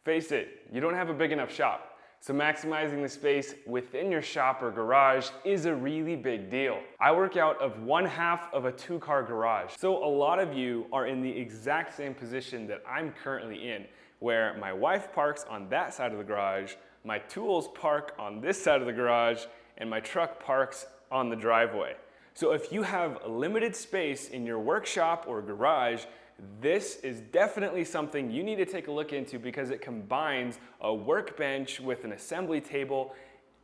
Face it, you don't have a big enough shop. So maximizing the space within your shop or garage is a really big deal. I work out of 1/2 of a 2-car garage. So a lot of you are in the exact same position that I'm currently in, where my wife parks on that side of the garage, my tools park on this side of the garage, and my truck parks on the driveway. So if you have limited space in your workshop or garage, this is definitely something you need to take a look into because it combines a workbench with an assembly table,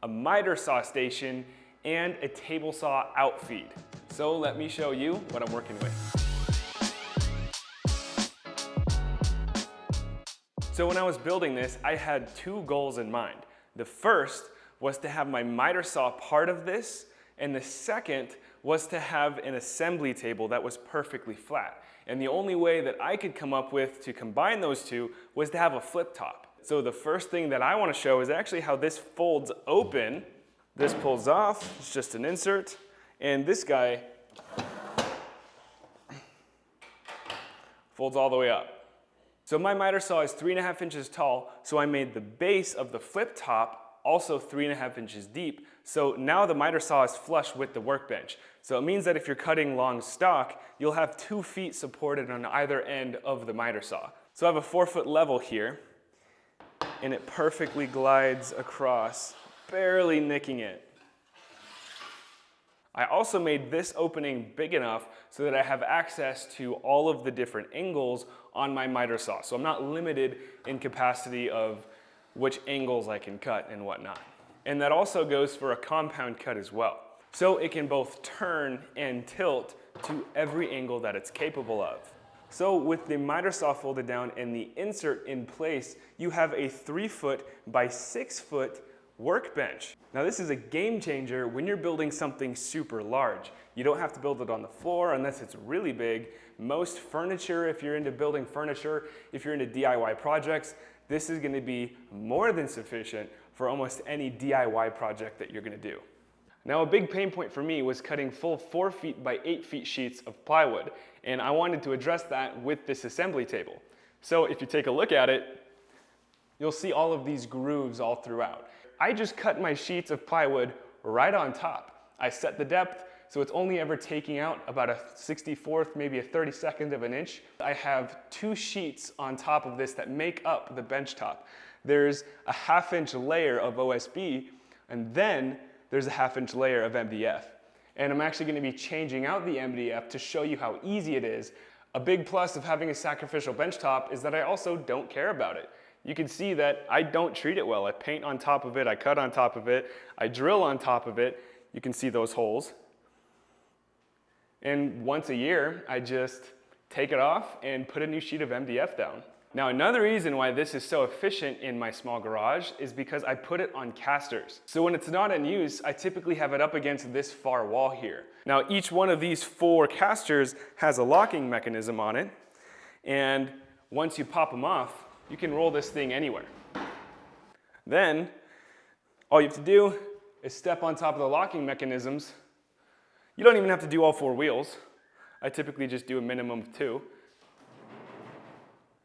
a miter saw station, and a table saw outfeed. So let me show you what I'm working with. So when I was building this, I had 2 goals in mind. The first was to have my miter saw part of this, and the second was to have an assembly table that was perfectly flat. And the only way that I could come up with to combine those two was to have a flip top. So the first thing that I want to show is actually how this folds open. This pulls off, it's just an insert, and this guy folds all the way up. So my miter saw is 3.5 inches tall, so I made the base of the flip top also 3.5 inches deep. So now the miter saw is flush with the workbench. So it means that if you're cutting long stock, you'll have 2 feet supported on either end of the miter saw. So I have a 4-foot level here, and it perfectly glides across, barely nicking it. I also made this opening big enough so that I have access to all of the different angles on my miter saw. So I'm not limited in capacity of which angles I can cut and whatnot. And that also goes for a compound cut as well. So it can both turn and tilt to every angle that it's capable of. So with the miter saw folded down and the insert in place, you have a 3-foot by 6-foot workbench. Now this is a game changer when you're building something super large. You don't have to build it on the floor unless it's really big. Most furniture, if you're into building furniture, if you're into DIY projects, this is going to be more than sufficient for almost any DIY project that you're going to do. Now a big pain point for me was cutting full 4 feet by 8 feet sheets of plywood, and I wanted to address that with this assembly table. So if you take a look at it, you'll see all of these grooves all throughout. I just cut my sheets of plywood right on top. I set the depth, so it's only ever taking out about a 64th, maybe a 32nd of an inch. I have 2 sheets on top of this that make up the bench top. There's a 1/2 inch layer of OSB, and then there's a 1/2 inch layer of MDF. And I'm actually going to be changing out the MDF to show you how easy it is. A big plus of having a sacrificial bench top is that I also don't care about it. You can see that I don't treat it well. I paint on top of it, I cut on top of it, I drill on top of it. You can see those holes. And once a year, I just take it off and put a new sheet of MDF down. Now another reason why this is so efficient in my small garage is because I put it on casters. So when it's not in use, I typically have it up against this far wall here. Now each one of these 4 casters has a locking mechanism on it, and once you pop them off, you can roll this thing anywhere. Then all you have to do is step on top of the locking mechanisms. You don't even have to do all 4 wheels. I typically just do a minimum of 2.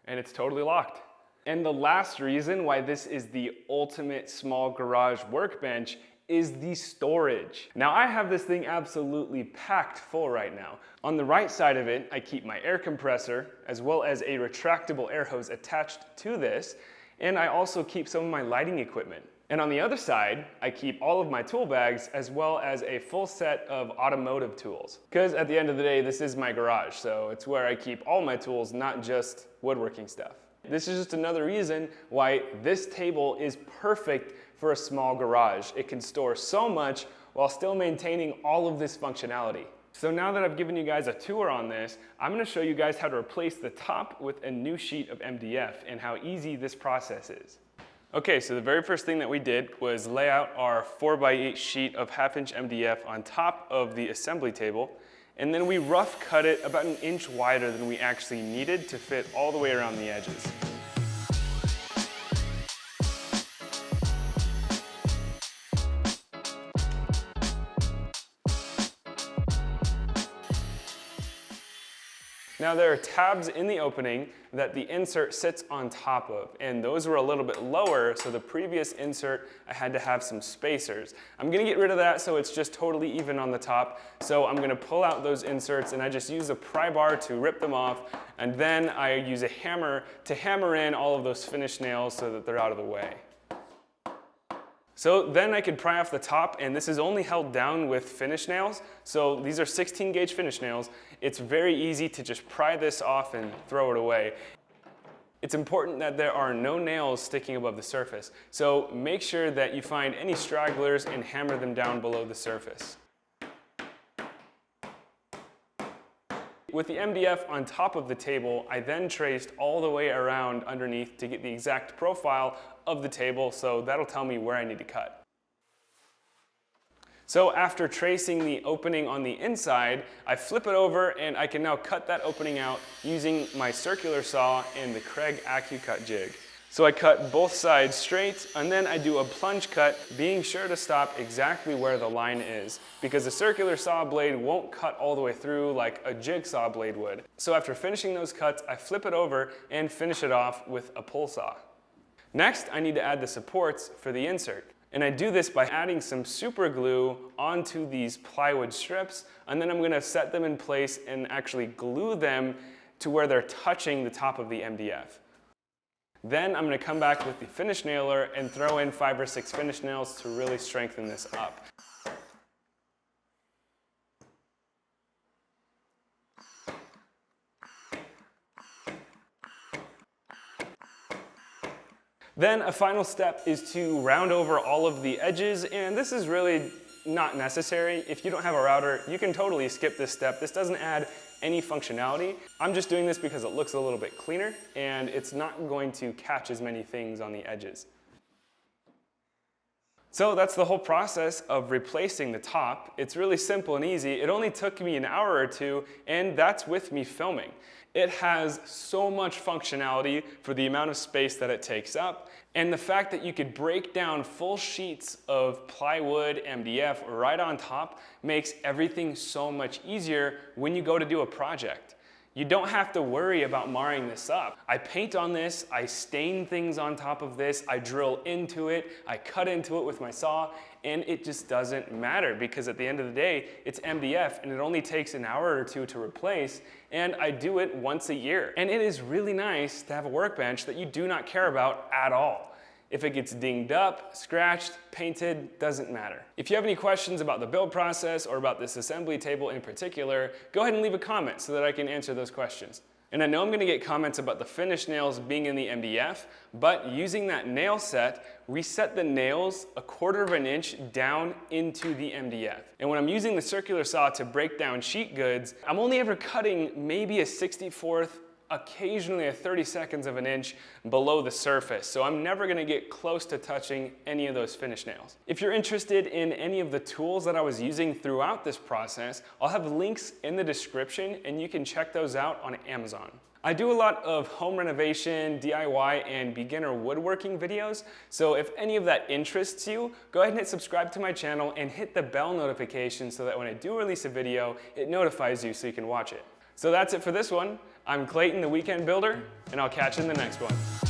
And it's totally locked. And the last reason why this is the ultimate small garage workbench is the storage. Now I have this thing absolutely packed full right now. On the right side of it, I keep my air compressor as well as a retractable air hose attached to this, and I also keep some of my lighting equipment. And on the other side, I keep all of my tool bags as well as a full set of automotive tools. Because at the end of the day, this is my garage, so it's where I keep all my tools, not just woodworking stuff. This is just another reason why this table is perfect for a small garage. It can store so much while still maintaining all of this functionality. So now that I've given you guys a tour on this, I'm going to show you guys how to replace the top with a new sheet of MDF and how easy this process is. Okay, so the very first thing that we did was lay out our 4x8 sheet of 1/2 inch MDF on top of the assembly table, and then we rough cut it about 1 inch wider than we actually needed to fit all the way around the edges. Now there are tabs in the opening that the insert sits on top of, and those were a little bit lower, so the previous insert I had to have some spacers. I'm gonna get rid of that so it's just totally even on the top, so I'm gonna pull out those inserts and I just use a pry bar to rip them off, and then I use a hammer to hammer in all of those finished nails so that they're out of the way. So then I could pry off the top, and this is only held down with finish nails. So these are 16 gauge finish nails. It's very easy to just pry this off and throw it away. It's important that there are no nails sticking above the surface. So make sure that you find any stragglers and hammer them down below the surface. With the MDF on top of the table, I then traced all the way around underneath to get the exact profile of the table, so that'll tell me where I need to cut. So after tracing the opening on the inside, I flip it over and I can now cut that opening out using my circular saw and the Kreg Accu-Cut jig. So I cut both sides straight, and then I do a plunge cut, being sure to stop exactly where the line is, because a circular saw blade won't cut all the way through like a jigsaw blade would. So after finishing those cuts, I flip it over and finish it off with a pull saw. Next, I need to add the supports for the insert. And I do this by adding some super glue onto these plywood strips, and then I'm gonna set them in place and actually glue them to where they're touching the top of the MDF. Then I'm going to come back with the finish nailer and throw in 5 or 6 finish nails to really strengthen this up. Then a final step is to round over all of the edges, and this is really not necessary. If you don't have a router, you can totally skip this step. This doesn't add any functionality. I'm just doing this because it looks a little bit cleaner and it's not going to catch as many things on the edges. So that's the whole process of replacing the top. It's really simple and easy. It only took me an hour or two, and that's with me filming. It has so much functionality for the amount of space that it takes up, and the fact that you could break down full sheets of plywood MDF right on top makes everything so much easier when you go to do a project. You don't have to worry about marring this up. I paint on this, I stain things on top of this, I drill into it, I cut into it with my saw, and it just doesn't matter because at the end of the day, it's MDF and it only takes an hour or two to replace, and I do it once a year. And it is really nice to have a workbench that you do not care about at all. If it gets dinged up, scratched, painted, doesn't matter. If you have any questions about the build process or about this assembly table in particular, go ahead and leave a comment so that I can answer those questions. And I know I'm gonna get comments about the finish nails being in the MDF, but using that nail set, we set the nails 1/4 of an inch down into the MDF. And when I'm using the circular saw to break down sheet goods, I'm only ever cutting maybe a 1/64th, occasionally a 32nd of an inch below the surface. So I'm never gonna get close to touching any of those finish nails. If you're interested in any of the tools that I was using throughout this process, I'll have links in the description and you can check those out on Amazon. I do a lot of home renovation, DIY, and beginner woodworking videos, so if any of that interests you, go ahead and hit subscribe to my channel and hit the bell notification so that when I do release a video, it notifies you so you can watch it. So that's it for this one. I'm Clayton, the Weekend Builder, and I'll catch you in the next one.